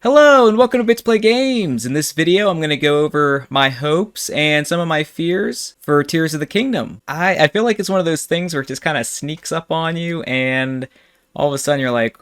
Hello and welcome to Bits Play Games. In this video, I'm going to go over my hopes and some of my fears for Tears of the Kingdom. I feel like it's one of those things where it just kind of sneaks up on you and all of a sudden you're like,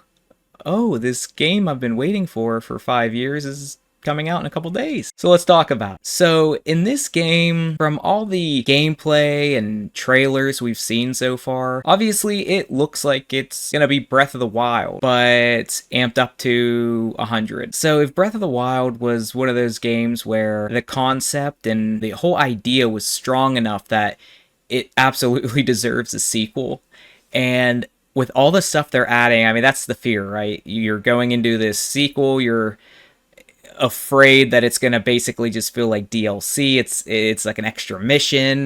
oh, this game I've been waiting for 5 years is coming out in a couple days. So let's talk about it. So in this game, from all the gameplay and trailers we've seen so far, obviously it looks like it's gonna be Breath of the Wild, but amped up to 100. So if Breath of the Wild was one of those games where the concept and the whole idea was strong enough that it absolutely deserves a sequel, and with all the stuff they're adding, I mean, that's the fear, right? You're going into this sequel, you're afraid that it's gonna basically just feel like DLC. It's like an extra mission,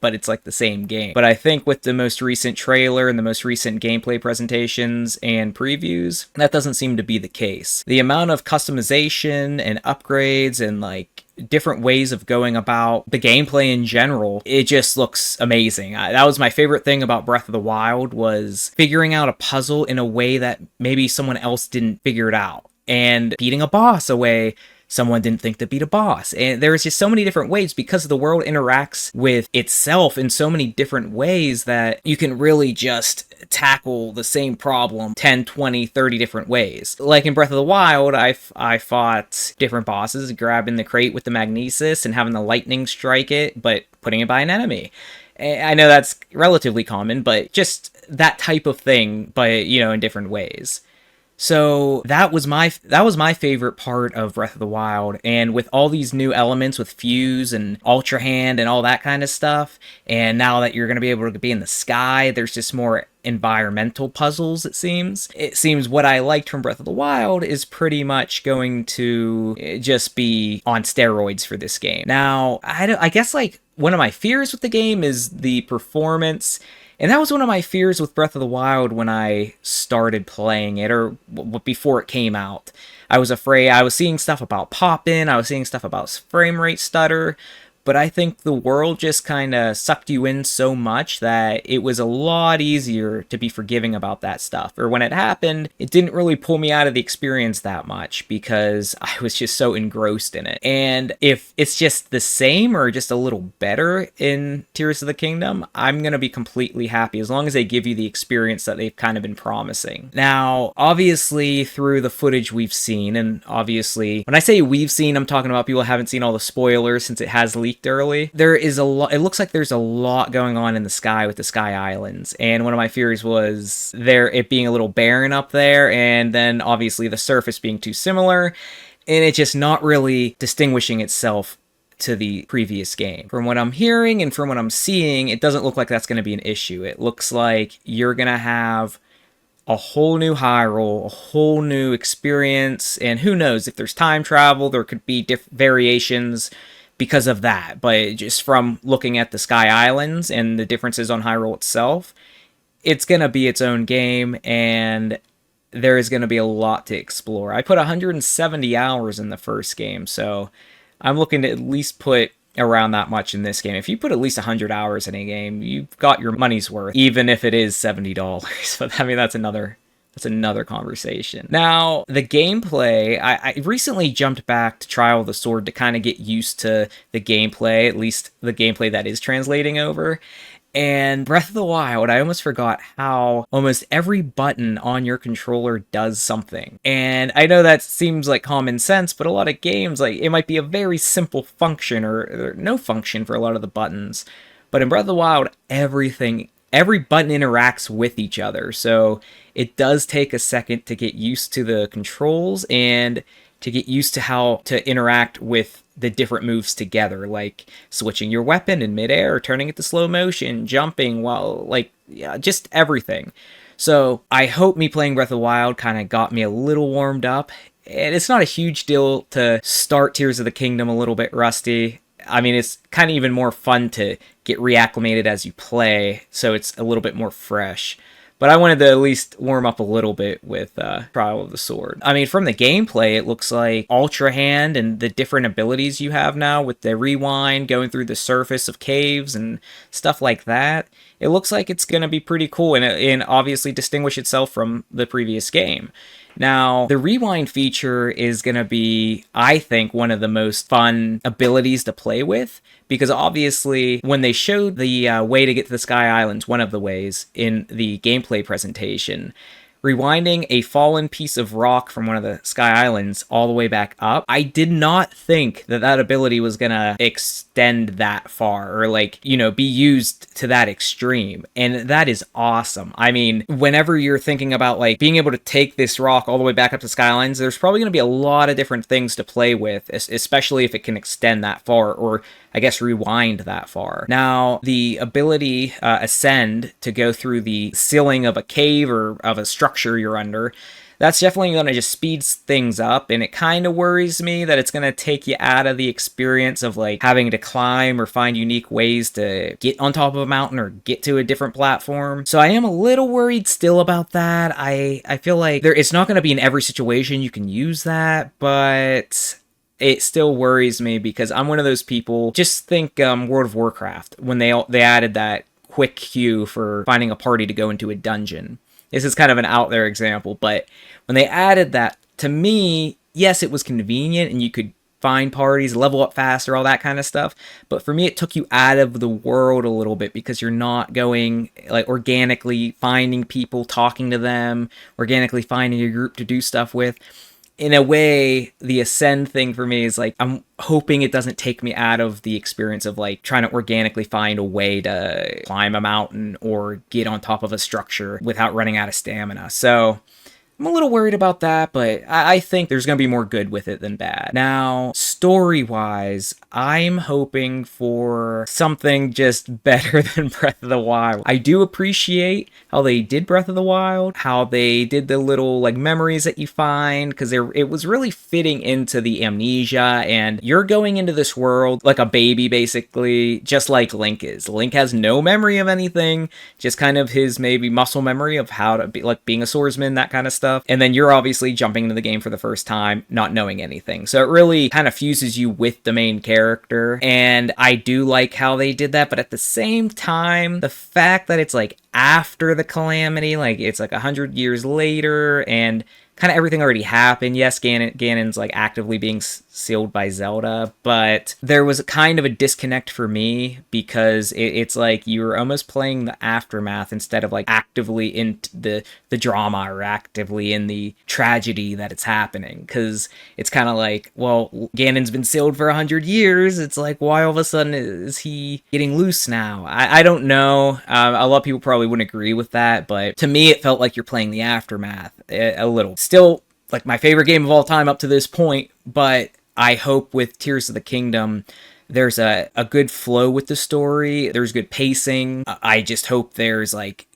but it's like the same game. But I think with the most recent trailer and the most recent gameplay presentations and previews, that doesn't seem to be the case. The amount of customization and upgrades and like different ways of going about the gameplay in general, it just looks amazing. That was my favorite thing about Breath of the Wild, was figuring out a puzzle in a way that maybe someone else didn't figure it out, and beating a boss a way someone didn't think to beat a boss. And there's just so many different ways, because the world interacts with itself in so many different ways that you can really just tackle the same problem 10, 20, 30 different ways. Like in Breath of the Wild, I fought different bosses, grabbing the crate with the magnesis and having the lightning strike it, but putting it by an enemy. I know that's relatively common, but just that type of thing, but in different ways. So that was my favorite part of Breath of the Wild, and with all these new elements with Fuse and Ultra Hand and all that kind of stuff, and now that you're going to be able to be in the sky, there's just more environmental puzzles, it seems. It seems what I liked from Breath of the Wild is pretty much going to just be on steroids for this game. Now, I guess like one of my fears with the game is the performance. And that was one of my fears with Breath of the Wild when I started playing it, or before it came out. I was afraid. I was seeing stuff about pop-in, I was seeing stuff about frame rate stutter, but I think the world just kind of sucked you in so much that it was a lot easier to be forgiving about that stuff. Or when it happened, it didn't really pull me out of the experience that much, because I was just so engrossed in it. And if it's just the same or just a little better in Tears of the Kingdom, I'm going to be completely happy, as long as they give you the experience that they've kind of been promising. Now, obviously, through the footage we've seen, and obviously, when I say we've seen, I'm talking about people who haven't seen all the spoilers since it has leaked early. There is a lot. It looks like there's a lot going on in the sky with the Sky Islands, and one of my fears was it being a little barren up there, and then obviously the surface being too similar, and it just not really distinguishing itself to the previous game. From what I'm hearing and from what I'm seeing, it doesn't look like that's going to be an issue. It looks like you're going to have a whole new Hyrule, a whole new experience, and who knows, if there's time travel, there could be variations because of that. But just from looking at the Sky Islands and the differences on Hyrule itself, it's going to be its own game, and there is going to be a lot to explore. I put 170 hours in the first game, so I'm looking to at least put around that much in this game. If you put at least 100 hours in a game, you've got your money's worth, even if it is $70. But I mean, that's another conversation. Now, the gameplay, I recently jumped back to Trial of the Sword to kind of get used to the gameplay, at least the gameplay that is translating over. And Breath of the Wild, I almost forgot how almost every button on your controller does something. And I know that seems like common sense, but a lot of games, like, it might be a very simple function or no function for a lot of the buttons. But in Breath of the Wild, every button interacts with each other, so it does take a second to get used to the controls and to get used to how to interact with the different moves together, like switching your weapon in midair, turning it to slow motion, jumping, just everything. So I hope me playing Breath of the Wild kind of got me a little warmed up, and it's not a huge deal to start Tears of the Kingdom a little bit rusty. I mean, it's kind of even more fun to get reacclimated as you play, so it's a little bit more fresh. But I wanted to at least warm up a little bit with Trial of the Sword. I mean, from the gameplay, it looks like Ultra Hand and the different abilities you have now with the rewind, going through the surface of caves and stuff like that. It looks like it's going to be pretty cool and obviously distinguish itself from the previous game. Now, the rewind feature is going to be, I think, one of the most fun abilities to play with, because obviously, when they showed the way to get to the Sky Islands, one of the ways in the gameplay presentation, rewinding a fallen piece of rock from one of the Sky Islands all the way back up, I did not think that that ability was gonna extend that far or, like, you know, be used to that extreme. And that is awesome. I mean, whenever you're thinking about, like, being able to take this rock all the way back up to Sky Islands, there's probably gonna be a lot of different things to play with, especially if it can extend that far, or I guess rewind that far. Now, the ability Ascend to go through the ceiling of a cave or of a structure you're under, that's definitely going to just speed things up, and it kind of worries me that it's going to take you out of the experience of, like, having to climb or find unique ways to get on top of a mountain or get to a different platform. So I am a little worried still about that. I feel like it's not going to be in every situation you can use that, but it still worries me because I'm one of those people. Just think World of Warcraft, when they added that quick queue for finding a party to go into a dungeon. This is kind of an out there example, but when they added that, to me, yes, it was convenient and you could find parties, level up faster, all that kind of stuff. But for me, it took you out of the world a little bit because you're not going, like, organically finding people, talking to them, organically finding a group to do stuff with. In a way, the Ascend thing for me is, like, I'm hoping it doesn't take me out of the experience of, like, trying to organically find a way to climb a mountain or get on top of a structure without running out of stamina. So I'm a little worried about that, but I think there's going to be more good with it than bad. Now, story-wise, I'm hoping for something just better than Breath of the Wild. I do appreciate how they did Breath of the Wild, how they did the little, like, memories that you find, because it was really fitting into the amnesia, and you're going into this world like a baby, basically, just like Link is. Link has no memory of anything, just kind of his maybe muscle memory of how to be, like, being a swordsman, that kind of stuff. And then you're obviously jumping into the game for the first time, not knowing anything. So it really kind of fuses you with the main character. And I do like how they did that. But at the same time, the fact that it's, like, after the calamity, like, it's like 100 years later and kind of everything already happened. Yes, Ganon's, like, actively being sealed by Zelda, but there was kind of a disconnect for me because it's like you were almost playing the aftermath instead of, like, actively in the drama or actively in the tragedy that it's happening. Because it's kind of like, well, Ganon's been sealed for 100 years. It's like, why all of a sudden is he getting loose now? I don't know. A lot of people probably wouldn't agree with that, but to me, it felt like you're playing the aftermath a little. Still, like, my favorite game of all time up to this point, but I hope with Tears of the Kingdom, there's a good flow with the story. There's good pacing. I just hope there's, like,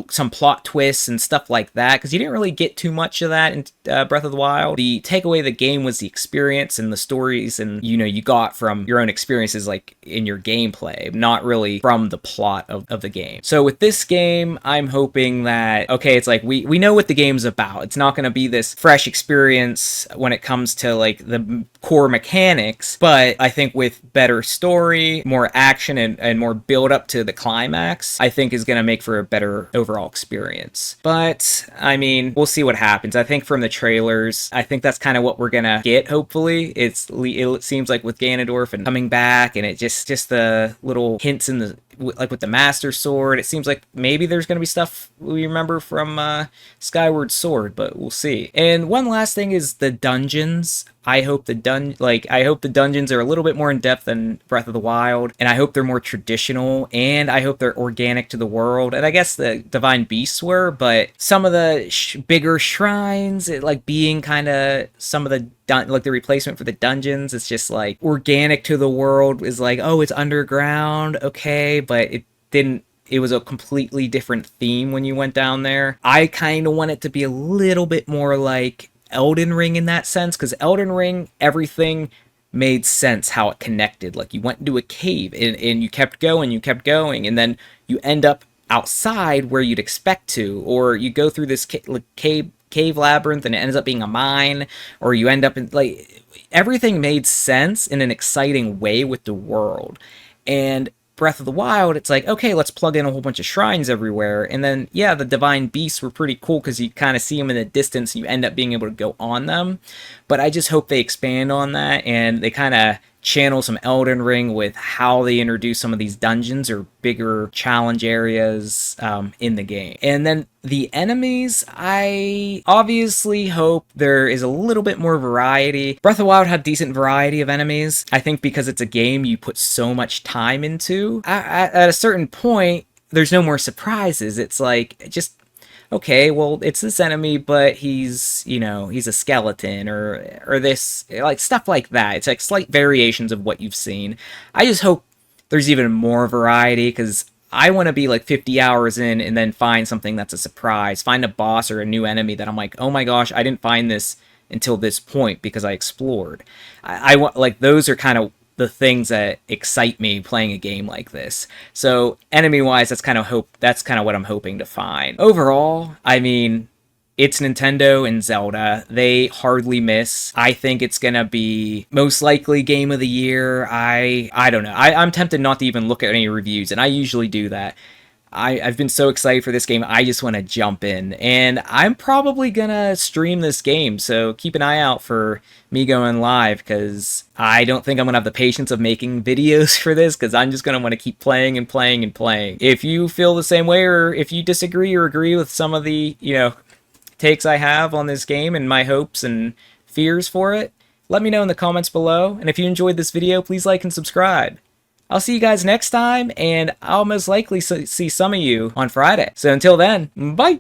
some plot twists and stuff like that, because you didn't really get too much of that in Breath of the Wild. The takeaway of the game was the experience and the stories, and, you know, you got from your own experiences, like, in your gameplay, not really from the plot of the game. So with this game, I'm hoping that, okay, it's like we know what the game's about. It's not going to be this fresh experience when it comes to, like, the core mechanics, but I think with better story, more action, and more build up to the climax, I think is going to make for a better overall experience. But I mean, we'll see what happens. I think from the trailers, I think that's kind of what we're gonna get, hopefully. It seems like with Ganondorf and coming back, and it just the little hints in the, like, with the Master Sword, it seems like maybe there's going to be stuff we remember from Skyward Sword, but we'll see. And one last thing is the dungeons. I hope the dungeons are a little bit more in depth than Breath of the Wild, and I hope they're more traditional, and I hope they're organic to the world. And I guess the Divine Beasts were, but some of the bigger shrines, like, being kind of some of the like the replacement for the dungeons, it's just, like, organic to the world is like, oh, it's underground, okay, but it was a completely different theme when you went down there. I kind of want it to be a little bit more like Elden Ring in that sense, because Elden Ring, everything made sense how it connected. Like, you went into a cave and you kept going, and then you end up outside where you'd expect to, or you go through this cave labyrinth and it ends up being a mine, or you end up in, like, everything made sense in an exciting way with the world. And Breath of the Wild, it's like, okay, let's plug in a whole bunch of shrines everywhere. And then, yeah, the divine beasts were pretty cool because you kind of see them in the distance and you end up being able to go on them. But I just hope they expand on that and they kind of channel some Elden Ring with how they introduce some of these dungeons or bigger challenge areas in the game. And then the enemies, I obviously hope there is a little bit more variety. Breath of the Wild had decent variety of enemies. I think because it's a game you put so much time into, at a certain point, there's no more surprises. It's like, just okay, well, it's this enemy, but he's, you know, he's a skeleton or this, like, stuff like that. It's like slight variations of what you've seen. I just hope there's even more variety, because I want to be like 50 hours in and then find something that's a surprise, find a boss or a new enemy that I'm like, oh my gosh, I didn't find this until this point because I explored. I want, like, those are kind of the things that excite me playing a game like this. So enemy-wise, that's kind of what I'm hoping to find. Overall, I mean, it's Nintendo and Zelda. They hardly miss. I think it's gonna be most likely game of the year. I don't know. I'm tempted not to even look at any reviews, and I usually do that. I've been so excited for this game, I just want to jump in. And I'm probably gonna stream this game, so keep an eye out for me going live, because I don't think I'm gonna have the patience of making videos for this, because I'm just gonna want to keep playing and playing and playing. If you feel the same way, or if you disagree or agree with some of the, you know, takes I have on this game and my hopes and fears for it, let me know in the comments below. And if you enjoyed this video, please like and subscribe. I'll see you guys next time, and I'll most likely see some of you on Friday. So until then, bye!